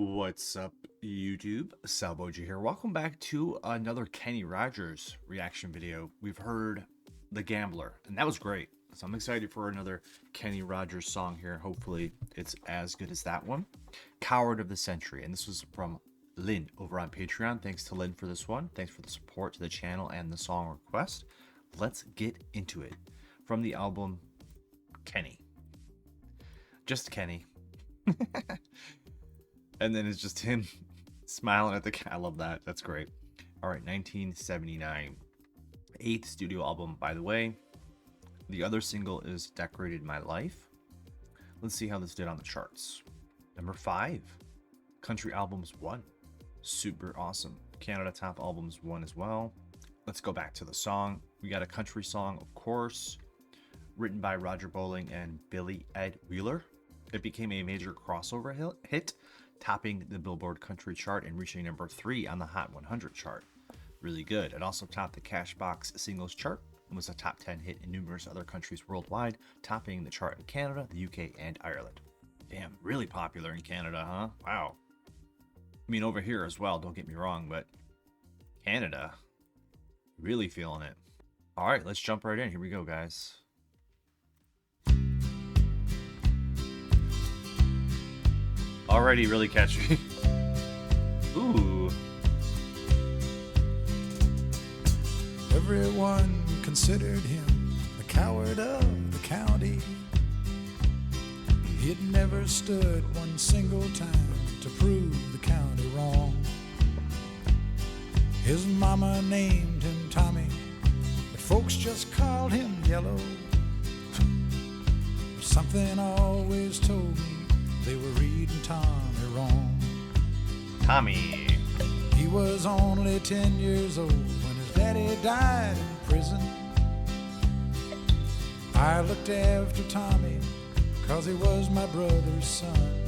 What's up, YouTube? SalvoG here. Welcome back to another Kenny Rogers reaction video. We've heard The Gambler, and that was great. So I'm excited for another Kenny Rogers song here. Hopefully it's as good as that one. Coward of the Century, and this was from Lynn over on Patreon. Thanks to Lynn for this one. Thanks for the support to the channel and the song request. Let's get into it. From the album Kenny. Just Kenny. And then it's just him smiling at the I love that. That's great. All right, 1979. 8th studio album, by the way. The other single is Decorated My Life. Let's see how this did on the charts. Number 5. Country Albums 1. Super awesome. Canada Top Albums 1 as well. Let's go back to the song. We got a country song, of course, written by Roger Bowling and Billy Ed Wheeler. It became a major crossover hit, topping the Billboard Country chart and reaching number 3 on the Hot 100 chart. Really good. It also topped the Cashbox Singles chart and was a top 10 hit in numerous other countries worldwide, topping the chart in Canada, the UK, and Ireland. Damn, really popular in Canada, huh? Wow. I mean, over here as well, don't get me wrong, but Canada, really feeling it. All right, let's jump right in. Here we go, guys. Already really catchy. Ooh. Everyone considered him the coward of the county. He'd never stood one single time to prove the county wrong. His mama named him Tommy, but folks just called him Yellow. Something always told me they were reading Tommy wrong. Tommy. He was only 10 years old when his daddy died in prison. I looked after Tommy 'cause he was my brother's son.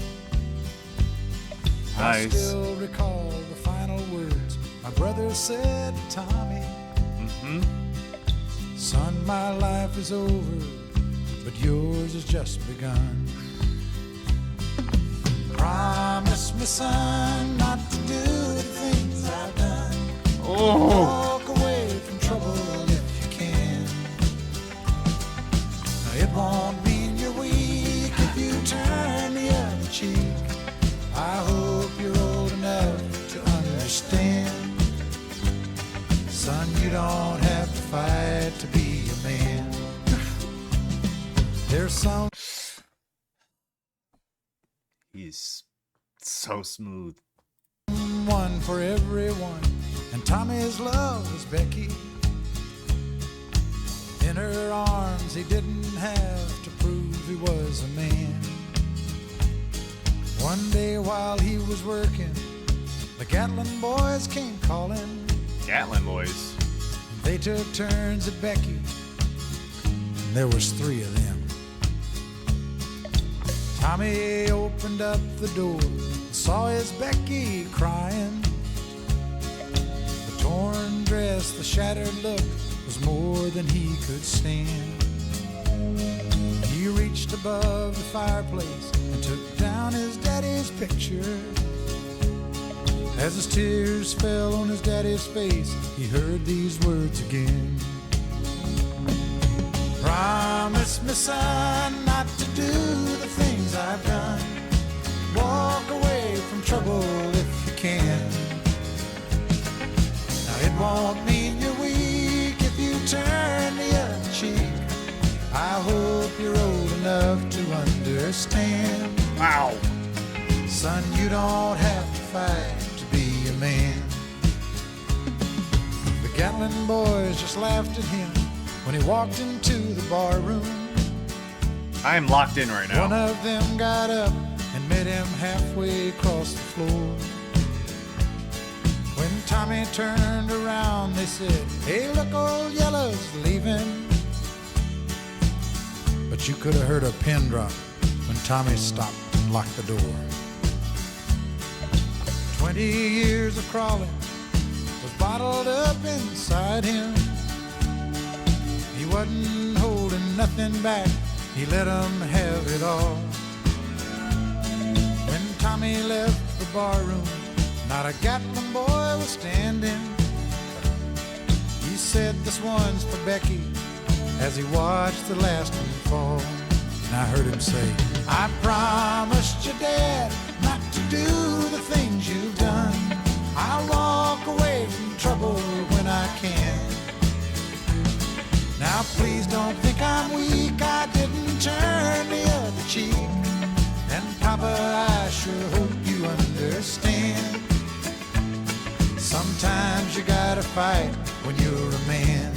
Nice. I still recall the final words my brother said to Tommy. Son, my life is over, but yours has just begun. Promise me, son, not to do the things I've done. Oh. Walk away from trouble if you can. Now, it won't mean you're weak if you turn the other cheek. I hope you're old enough to understand. Son, you don't have to fight to be a man. There's some... He's so smooth. One for everyone, and Tommy's love was Becky. In her arms he didn't have to prove he was a man. One day while he was working, the Gatlin boys came calling. Gatlin boys. They took turns at Becky, and there was 3 of them. Tommy opened up the door and saw his Becky crying. The torn dress, the shattered look was more than he could stand. He reached above the fireplace and took down his daddy's picture. As his tears fell on his daddy's face, he heard these words again. Promise me, son, not to do the things I've done. Walk away from trouble if you can. Now, it won't mean you're weak if you turn the other cheek. I hope you're old enough to understand. Wow. Son, you don't have to fight to be a man. The Gatlin boys just laughed at him when he walked into the bar room. I am locked in right now. One of them got up and met him halfway across the floor. When Tommy turned around, they said, "Hey, look, old Yellow's leaving." But you could have heard a pin drop when Tommy stopped and locked the door. 20 years of crawling was bottled up inside him. He wasn't holding nothing back, he let 'em have it all. When Tommy left the barroom. Not a Gatlin boy was standing. He said, "This one's for Becky," as he watched the last one fall. And I heard him say, "I promised your dad not to do the things you've done. I'll walk away from trouble when I can. Now please don't think I'm weak, I didn't turn the other cheek. And Papa, I sure hope you understand. Sometimes you gotta fight when you're a man."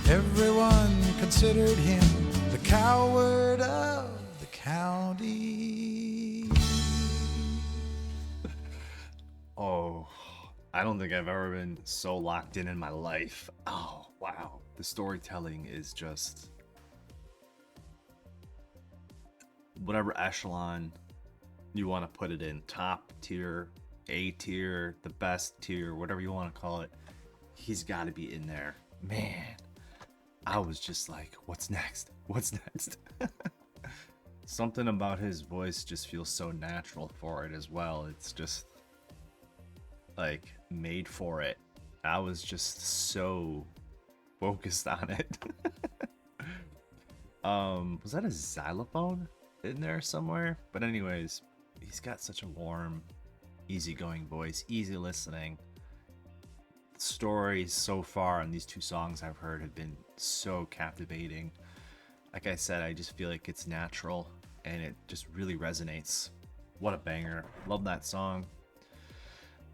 Everyone considered him the coward of the county. Oh, I don't think I've ever been so locked in my life. Oh, wow. The storytelling is just... whatever echelon you want to put it in. Top tier, A tier, the best tier, whatever you want to call it. He's got to be in there. Man, I was just like, what's next? What's next? Something about his voice just feels so natural for it as well. It's just like made for it. I was just so focused on it. Was that a xylophone in there somewhere? But anyways, he's got such a warm, easygoing voice, easy listening. The stories so far on these two songs I've heard have been so captivating. Like I said, I just feel like it's natural and it just really resonates. What a banger. Love that song.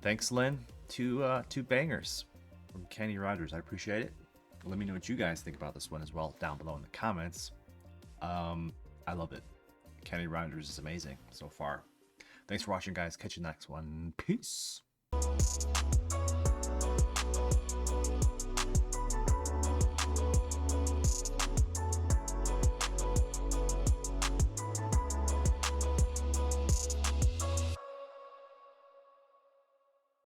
Thanks, Lynn. Two bangers from Kenny Rogers. I appreciate it. Let me know what you guys think about this one as well down below in the comments. I love it. Kenny Rogers is amazing so far. Thanks for watching, guys. Catch you next one. Peace.